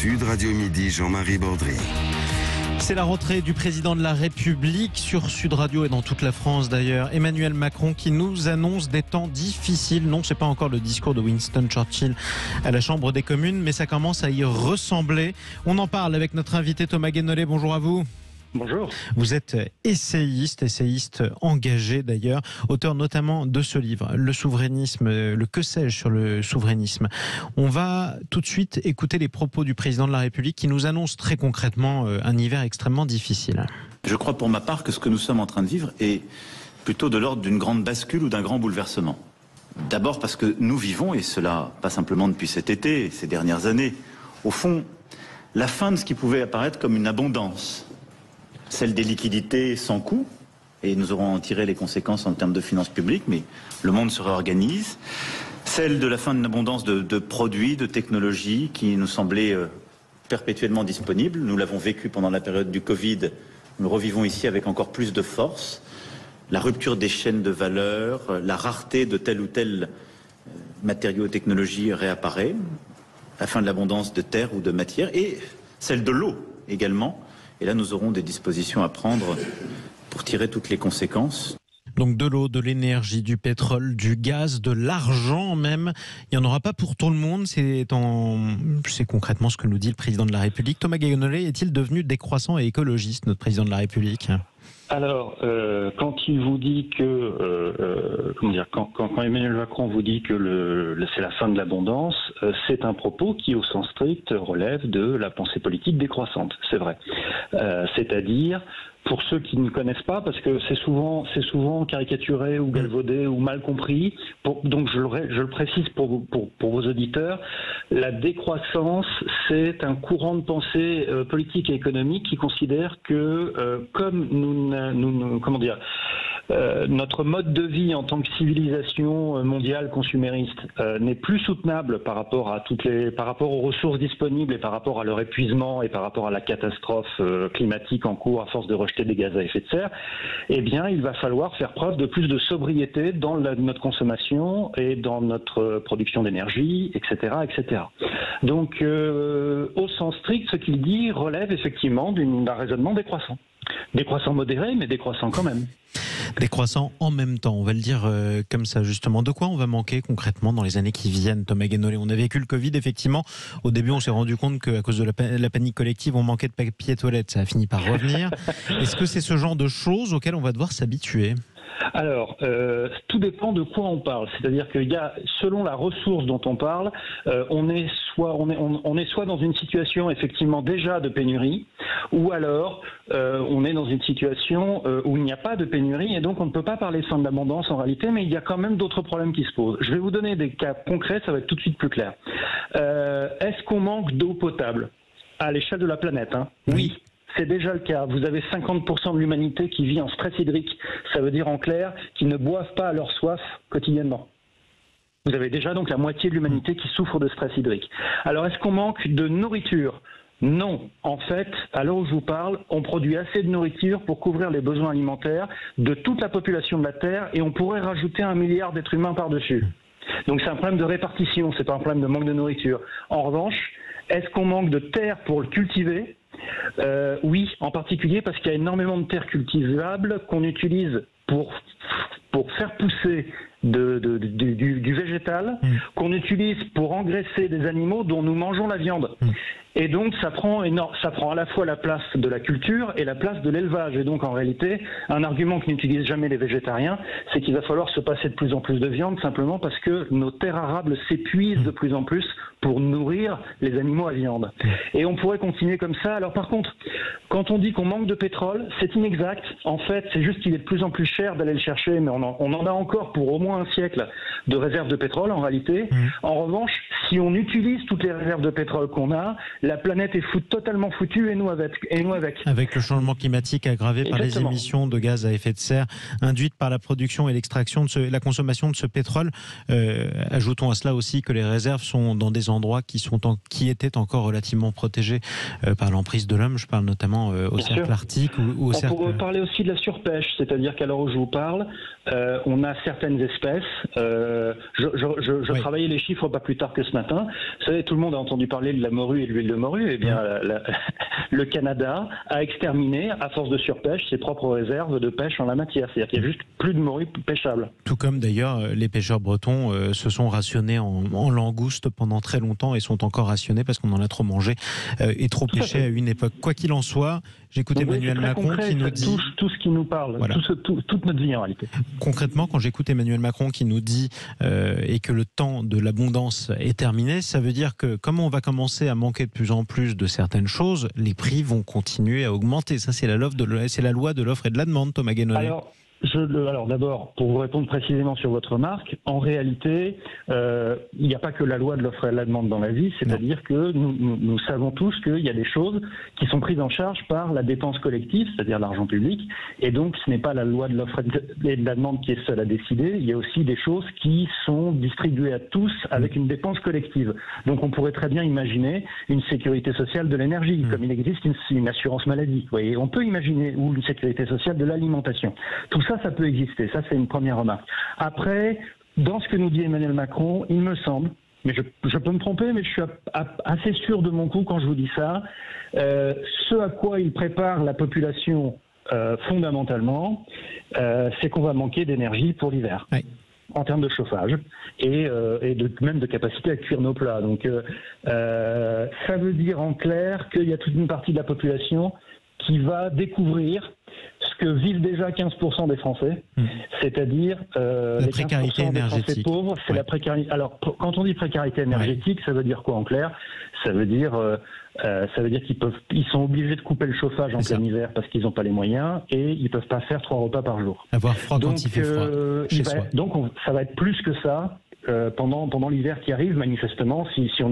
Sud Radio Midi, Jean-Marie Bordry. C'est la rentrée du président de la République sur Sud Radio et dans toute la France d'ailleurs. Emmanuel Macron qui nous annonce des temps difficiles. Non, c'est pas encore le discours de Winston Churchill à la Chambre des communes, mais ça commence à y ressembler. On en parle avec notre invité Thomas Guénolé. Bonjour à vous. Bonjour. Vous êtes essayiste engagé d'ailleurs, auteur notamment de ce livre, Le souverainisme, le que sais-je sur le souverainisme. On va tout de suite écouter les propos du président de la République qui nous annonce très concrètement un hiver extrêmement difficile. Je crois pour ma part que ce que nous sommes en train de vivre est plutôt de l'ordre d'une grande bascule ou d'un grand bouleversement. D'abord parce que nous vivons, et cela pas simplement depuis cet été, ces dernières années, au fond, la fin de ce qui pouvait apparaître comme une abondance. Celle des liquidités sans coût, et nous aurons en tiré les conséquences en termes de finances publiques, mais le monde se réorganise. Celle de la fin d'une abondance de produits, de technologies qui nous semblaient perpétuellement disponibles. Nous l'avons vécu pendant la période du Covid, nous revivons ici avec encore plus de force. La rupture des chaînes de valeur, la rareté de tel ou tel matériau ou technologie réapparaît. La fin de l'abondance de terre ou de matière, et celle de l'eau également. Et là, nous aurons des dispositions à prendre pour tirer toutes les conséquences. Donc de l'eau, de l'énergie, du pétrole, du gaz, de l'argent même. Il n'y en aura pas pour tout le monde. C'est concrètement ce que nous dit le président de la République. Thomas Guénolé est-il devenu décroissant et écologiste, notre président de la République ? Alors, quand il vous dit que, quand Emmanuel Macron vous dit que c'est la fin de l'abondance, c'est un propos qui, au sens strict, relève de la pensée politique décroissante. C'est vrai. C'est-à-dire, pour ceux qui ne connaissent pas, parce que c'est souvent caricaturé ou galvaudé ou mal compris, donc je le précise pour vos auditeurs, la décroissance, c'est un courant de pensée politique et économique qui considère que comme notre mode de vie en tant que civilisation mondiale consumériste n'est plus soutenable par rapport aux ressources disponibles et par rapport à leur épuisement et par rapport à la catastrophe climatique en cours à force de rejeter des gaz à effet de serre, eh bien il va falloir faire preuve de plus de sobriété dans notre consommation et dans notre production d'énergie, etc., etc. Donc au sens strict, ce qu'il dit relève effectivement d'un raisonnement décroissant. Décroissant modéré, mais décroissant quand même. Décroissant en même temps, on va le dire comme ça justement. De quoi on va manquer concrètement dans les années qui viennent, Thomas Guénolé ? On a vécu le Covid, effectivement. Au début, on s'est rendu compte qu'à cause de la panique collective, on manquait de papier toilette. Ça a fini par revenir. Est-ce que c'est ce genre de choses auxquelles on va devoir s'habituer ? Alors, tout dépend de quoi on parle. C'est-à-dire qu'il y a, selon la ressource dont on parle, on est soit dans une situation effectivement déjà de pénurie, ou alors on est dans une situation où il n'y a pas de pénurie et donc on ne peut pas parler de fin de l'abondance en réalité, mais il y a quand même d'autres problèmes qui se posent. Je vais vous donner des cas concrets, ça va être tout de suite plus clair. Est-ce qu'on manque d'eau potable à l'échelle de la planète, hein ? Oui. C'est déjà le cas. Vous avez 50% de l'humanité qui vit en stress hydrique. Ça veut dire en clair qu'ils ne boivent pas à leur soif quotidiennement. Vous avez déjà donc la moitié de l'humanité qui souffre de stress hydrique. Alors est-ce qu'on manque de nourriture ? Non. En fait, à l'heure où je vous parle, on produit assez de nourriture pour couvrir les besoins alimentaires de toute la population de la Terre et on pourrait rajouter 1 milliard d'êtres humains par-dessus. Donc c'est un problème de répartition, c'est pas un problème de manque de nourriture. En revanche, est-ce qu'on manque de terre pour le cultiver ? Oui, en particulier parce qu'il y a énormément de terres cultivables qu'on utilise pour faire pousser du végétal, qu'on utilise pour engraisser des animaux dont nous mangeons la viande. Et donc ça prend à la fois la place de la culture et la place de l'élevage. Et donc en réalité, un argument que n'utilisent jamais les végétariens, c'est qu'il va falloir se passer de plus en plus de viande simplement parce que nos terres arables s'épuisent de plus en plus pour nourrir les animaux à viande. Et on pourrait continuer comme ça. Alors par contre, quand on dit qu'on manque de pétrole, c'est inexact. En fait, c'est juste qu'il est de plus en plus cher d'aller le chercher, mais on en a encore pour au moins un siècle de réserves de pétrole en réalité. En revanche, si on utilise toutes les réserves de pétrole qu'on a, la planète est totalement foutue et nous avec. Avec le changement climatique aggravé par les émissions de gaz à effet de serre induites par la production et l'extraction la consommation de ce pétrole. Ajoutons à cela aussi que les réserves sont dans des endroits qui étaient encore relativement protégés par l'emprise de l'homme. Je parle notamment au cercle arctique ou au cercle... On pourrait parler aussi de la surpêche, c'est-à-dire qu'à l'heure où je vous parle, on a certaines espèces. Je travaillais les chiffres pas plus tard que ce matin. Vous savez, tout le monde a entendu parler de la morue et de l'huile de morue, eh bien, le Canada a exterminé, à force de surpêche, ses propres réserves de pêche en la matière. C'est-à-dire qu'il n'y a juste plus de morue pêchable. Tout comme d'ailleurs les pêcheurs bretons se sont rationnés en langoustes pendant très longtemps et sont encore rationnés parce qu'on en a trop mangé et trop pêché à une époque. Quoi qu'il en soit, j'écoute Emmanuel Macron qui nous dit... touche tout ce qui nous parle, voilà. Toute notre vie en réalité. Concrètement, quand j'écoute Emmanuel Macron qui nous dit et que le temps de l'abondance est terminé, ça veut dire que comme on va commencer à manquer de plus en plus de certaines choses, les prix vont continuer à augmenter. Ça, c'est la loi de l'offre et de la demande, Thomas Guénolé. Alors d'abord, pour vous répondre précisément sur votre remarque, en réalité, il n'y a pas que la loi de l'offre et de la demande dans la vie, c'est-à-dire que nous savons tous qu'il y a des choses qui sont prises en charge par la dépense collective, c'est-à-dire l'argent public, et donc ce n'est pas la loi de l'offre et de la demande qui est seule à décider, il y a aussi des choses qui sont distribuées à tous avec une dépense collective. Donc on pourrait très bien imaginer une sécurité sociale de l'énergie, comme il existe une assurance maladie, vous voyez, on peut imaginer, ou une sécurité sociale de l'alimentation. Tout ça peut exister. Ça, c'est une première remarque. Après, dans ce que nous dit Emmanuel Macron, il me semble, mais je peux me tromper, mais je suis assez sûr de mon coup quand je vous dis ça, ce à quoi il prépare la population fondamentalement, c'est qu'on va manquer d'énergie pour l'hiver. Oui. En termes de chauffage et même de capacité à cuire nos plats. Donc, ça veut dire en clair qu'il y a toute une partie de la population qui va découvrir ce que vivent déjà 15% des Français, c'est-à-dire la précarité énergétique. Des Français pauvres, c'est la précarité. Alors, quand on dit précarité énergétique, ça veut dire quoi en clair ? Ça veut dire qu'ils sont obligés de couper le chauffage en plein hiver parce qu'ils n'ont pas les moyens et ils ne peuvent pas faire 3 repas par jour. Avoir froid quand il fait froid chez soi. Donc, ça va être plus que ça. Pendant l'hiver qui arrive, manifestement, si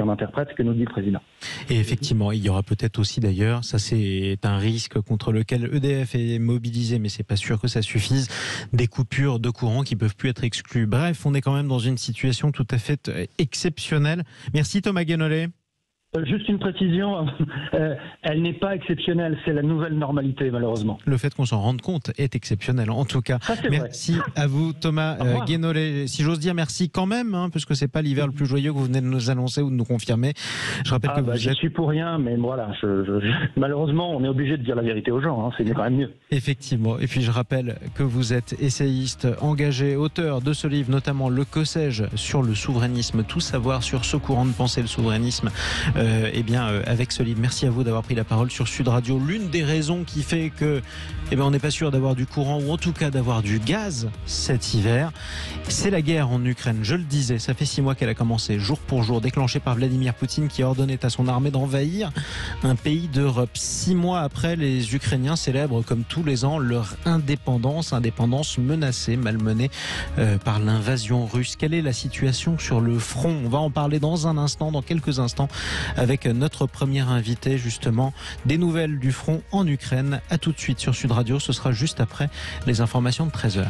on interprète ce que nous dit le président. Et effectivement, il y aura peut-être aussi d'ailleurs, ça c'est un risque contre lequel EDF est mobilisé, mais c'est pas sûr que ça suffise, des coupures de courant qui peuvent plus être exclues. Bref, on est quand même dans une situation tout à fait exceptionnelle. Merci Thomas Guénolé. Juste une précision, elle n'est pas exceptionnelle, c'est la nouvelle normalité malheureusement. Le fait qu'on s'en rende compte est exceptionnel en tout cas. Merci à vous Thomas Guénolé. Si j'ose dire merci quand même, puisque c'est pas l'hiver le plus joyeux que vous venez de nous annoncer ou de nous confirmer. Je rappelle que vous êtes... Je suis pour rien, mais voilà, malheureusement on est obligé de dire la vérité aux gens, c'est quand même mieux. Effectivement, et puis je rappelle que vous êtes essayiste, engagé, auteur de ce livre, notamment Le que sais-je sur le souverainisme, tout savoir sur ce courant de pensée, le souverainisme. Avec ce livre. Merci à vous d'avoir pris la parole sur Sud Radio. L'une des raisons qui fait que on n'est pas sûr d'avoir du courant ou en tout cas d'avoir du gaz cet hiver, c'est la guerre en Ukraine. Je le disais, ça fait 6 mois qu'elle a commencé, jour pour jour, déclenchée par Vladimir Poutine qui ordonnait à son armée d'envahir un pays d'Europe. 6 mois après, les Ukrainiens célèbrent comme tous les ans leur indépendance menacée, malmenée par l'invasion russe. Quelle est la situation sur le front ? On va en parler dans quelques instants avec notre premier invité, justement, des nouvelles du front en Ukraine. À tout de suite sur Sud Radio, ce sera juste après les informations de 13h.